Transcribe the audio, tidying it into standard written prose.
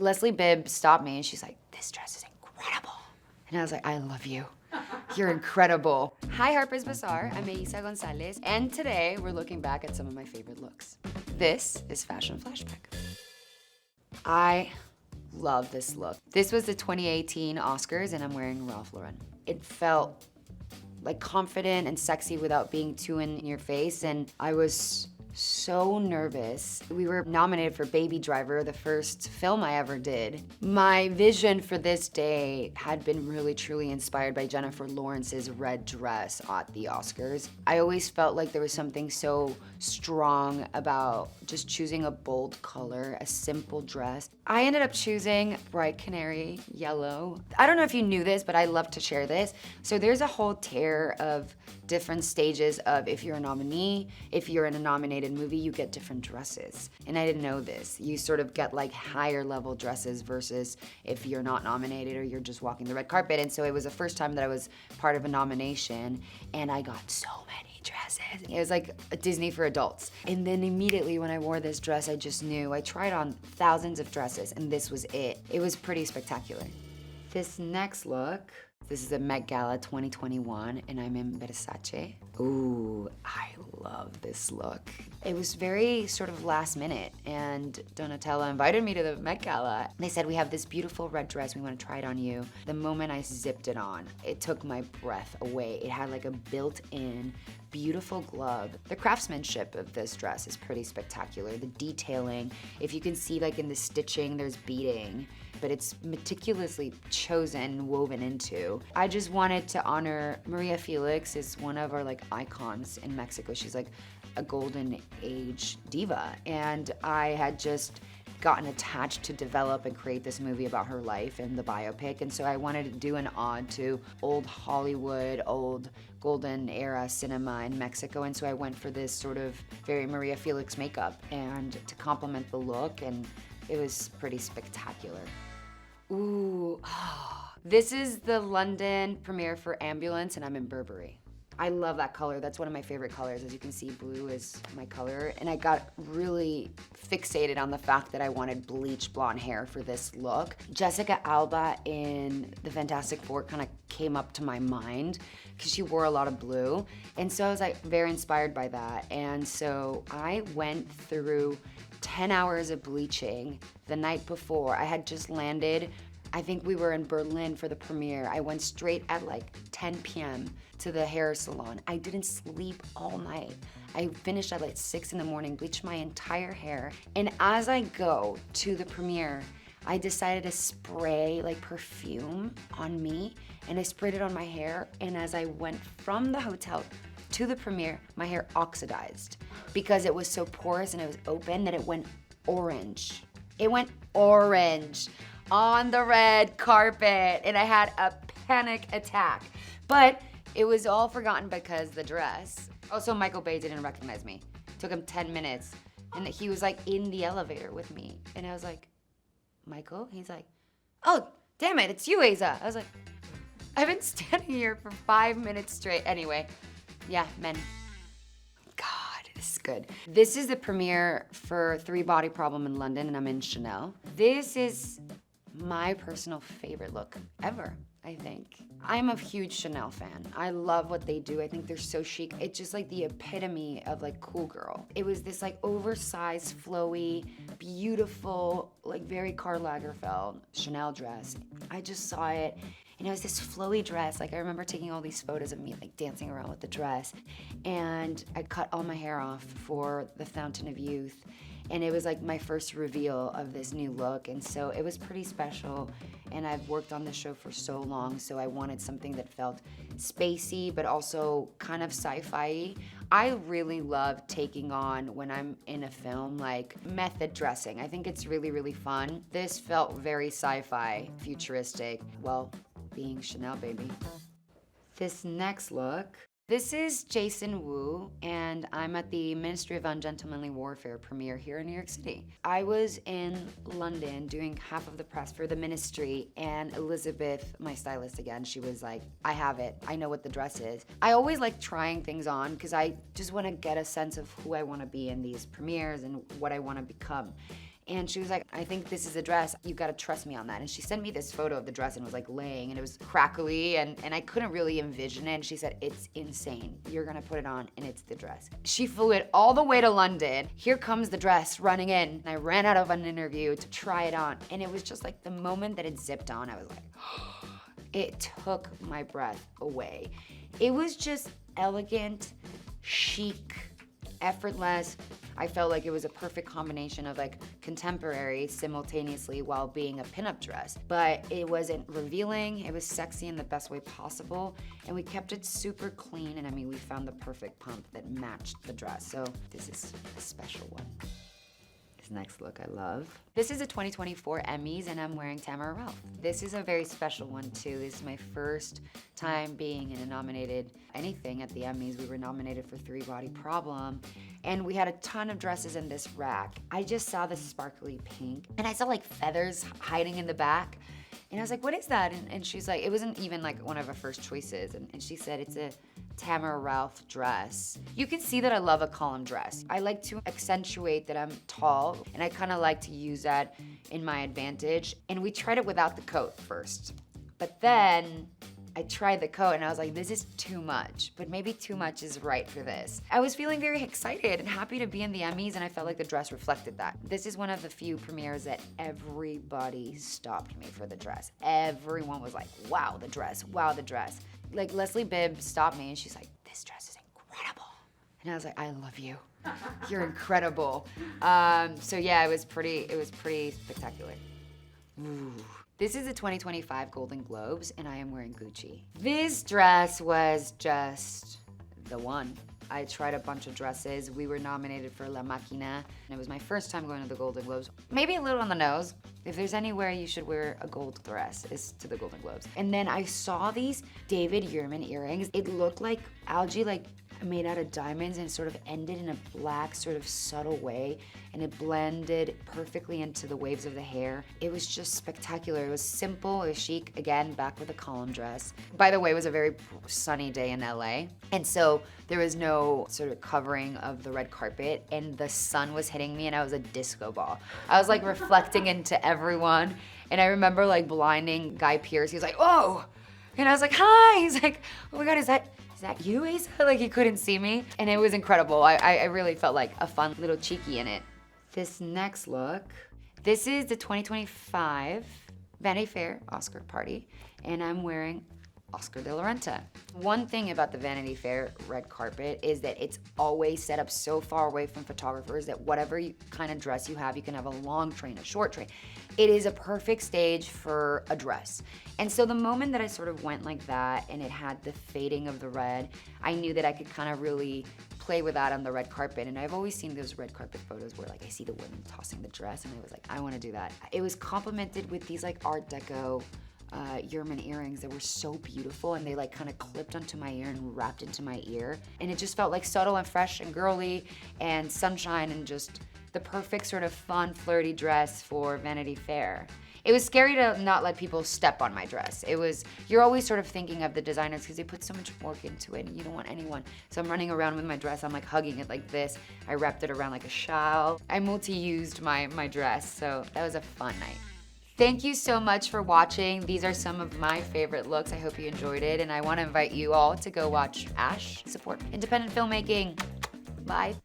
Leslie Bibb stopped me and she's like, this dress is incredible. And I was like, I love you. You're incredible. Hi, Harper's BAZAAR. I'm Eiza González, and today we're looking back at some of my favorite looks. This is Fashion Flashback. I love this look. This was the 2018 Oscars, and I'm wearing Ralph Lauren. It felt like confident and sexy without being too in your face, and I was so nervous. We were nominated for Baby Driver, the first film I ever did. My vision for this day had been really truly inspired by Jennifer Lawrence's red dress at the Oscars. I always felt like there was something so strong about just choosing a bold color, a simple dress. I ended up choosing bright canary yellow. I don't know if you knew this, but I love to share this. So there's a whole tier of different stages of if you're a nominee, if you're in a nominated movie, you get different dresses. And I didn't know this. You sort of get like higher level dresses versus if you're not nominated or you're just walking the red carpet. And so it was the first time that I was part of a nomination, and I got so many dresses. It was like a Disney for adults. And then immediately when I wore this dress, I just knew. I tried on thousands of dresses and this was it. It was pretty spectacular. This next look, this is a Met Gala 2021 and I'm in Versace. Ooh, I love this look. It was very sort of last minute, and Donatella invited me to the Met Gala. They said, we have this beautiful red dress, we want to try it on you. The moment I zipped it on, it took my breath away. It had like a built-in beautiful glove. The craftsmanship of this dress is pretty spectacular. The detailing, if you can see like in the stitching, there's beading, but it's meticulously chosen and woven into. I just wanted to honor Maria Felix, is one of our like icons in Mexico. She's like a golden age diva, and I had just gotten attached to develop and create this movie about her life and the biopic, and so I wanted to do an ode to old Hollywood, old golden era cinema in Mexico, and so I went for this sort of very Maria Felix makeup and to complement the look, and it was pretty spectacular. Ooh, this is the London premiere for Ambulance, and I'm in Burberry. I love that color. That's one of my favorite colors. As you can see, blue is my color. And I got really fixated on the fact that I wanted bleach blonde hair for this look. Jessica Alba in The Fantastic Four kind of came up to my mind because she wore a lot of blue. And so I was like very inspired by that. And so I went through 10 hours of bleaching the night before. I had just landed. I think we were in Berlin for the premiere. I went straight at like 10 p.m. to the hair salon. I didn't sleep all night. I finished at like 6 in the morning, bleached my entire hair. And as I go to the premiere, I decided to spray like perfume on me, and I sprayed it on my hair. And as I went from the hotel to the premiere, my hair oxidized because it was so porous and it was open that it went orange. It went orange on the red carpet, and I had a panic attack. But it was all forgotten because the dress. Also, Michael Bay didn't recognize me. It took him 10 minutes, and he was like in the elevator with me. And I was like, Michael? He's like, oh, damn it, it's you, Eiza. I was like, I've been standing here for 5 minutes straight. Anyway, yeah, men. God, this is good. This is the premiere for Three Body Problem in London, and I'm in Chanel. This is my personal favorite look ever, I think. I'm a huge Chanel fan. I love what they do. I think they're so chic. It's just like the epitome of like cool girl. It was this like oversized, flowy, beautiful, like very Karl Lagerfeld Chanel dress. I just saw it, and it was this flowy dress. Like I remember taking all these photos of me like dancing around with the dress, and I cut all my hair off for the Fountain of Youth. And it was like my first reveal of this new look, and so it was pretty special. And I've worked on this show for so long, so I wanted something that felt spacey, but also kind of sci-fi. I really love taking on, when I'm in a film, like method dressing. I think it's really, really fun. This felt very sci-fi, futuristic, well, being Chanel, baby. This next look, this is Jason Wu, and I'm at the Ministry of Ungentlemanly Warfare premiere here in New York City. I was in London doing half of the press for the ministry, and Elizabeth, my stylist again, she was like, I have it. I know what the dress is. I always like trying things on because I just want to get a sense of who I want to be in these premieres and what I want to become. And she was like, I think this is a dress. You gotta trust me on that. And she sent me this photo of the dress and it was like laying and it was crackly and I couldn't really envision it. And she said, it's insane. You're gonna put it on and it's the dress. She flew it all the way to London. Here comes the dress running in. And I ran out of an interview to try it on. And it was just like the moment that it zipped on, I was like, it took my breath away. It was just elegant, chic, effortless. I felt like it was a perfect combination of like contemporary simultaneously while being a pinup dress. But it wasn't revealing, it was sexy in the best way possible. And we kept it super clean. And I mean, we found the perfect pump that matched the dress. So this is a special one. This next look I love. This is a 2024 Emmys and I'm wearing Tamara Ralph. This is a very special one too. This is my first time being in a nominated anything at the Emmys. We were nominated for 3 Body Problem and we had a ton of dresses in this rack. I just saw the sparkly pink and I saw like feathers hiding in the back. And I was like, what is that? And she's like, it wasn't even like one of our first choices. And she said, it's a Tamara Ralph dress. You can see that I love a column dress. I like to accentuate that I'm tall and I kind of like to use that in my advantage. And we tried it without the coat first. But then I tried the coat and I was like, this is too much, but maybe too much is right for this. I was feeling very excited and happy to be in the Emmys and I felt like the dress reflected that. This is one of the few premieres that everybody stopped me for the dress. Everyone was like, wow, the dress, wow, the dress. Like Leslie Bibb stopped me and she's like, this dress is incredible. And I was like, I love you. You're incredible. So yeah, it was pretty spectacular. Ooh. This is the 2025 Golden Globes, and I am wearing Gucci. This dress was just the one. I tried a bunch of dresses. We were nominated for La Machina, and it was my first time going to the Golden Globes. Maybe a little on the nose. If there's anywhere you should wear a gold dress, it's to the Golden Globes. And then I saw these David Yurman earrings. It looked like algae, like made out of diamonds, and sort of ended in a black, sort of subtle way, and it blended perfectly into the waves of the hair. It was just spectacular. It was simple, it was chic, again, back with a column dress. By the way, it was a very sunny day in LA, and so there was no sort of covering of the red carpet, and the sun was hitting me, and I was a disco ball. I was like reflecting into everyone, and I remember like blinding Guy Pearce. He was like, oh! And I was like, hi! He's like, oh my God, is that you, Eiza? Like he couldn't see me. And it was incredible. I really felt like a fun little cheeky in it. This next look, this is the 2025 Vanity Fair Oscar party, and I'm wearing Oscar de la Renta. One thing about the Vanity Fair red carpet is that it's always set up so far away from photographers that whatever kind of dress you have, you can have a long train, a short train. It is a perfect stage for a dress. And so the moment that I sort of went like that and it had the fading of the red, I knew that I could kind of really play with that on the red carpet. And I've always seen those red carpet photos where like I see the women tossing the dress and I was like, I want to do that. It was complemented with these like Art Deco Yurman earrings that were so beautiful, and they like kind of clipped onto my ear and wrapped into my ear. And it just felt like subtle and fresh and girly and sunshine and just the perfect sort of fun, flirty dress for Vanity Fair. It was scary to not let people step on my dress. You're always sort of thinking of the designers because they put so much work into it and you don't want anyone. So I'm running around with my dress, I'm like hugging it like this. I wrapped it around like a shawl. I multi-used my dress, so that was a fun night. Thank you so much for watching. These are some of my favorite looks. I hope you enjoyed it, and I want to invite you all to go watch ASH, support independent filmmaking. Bye.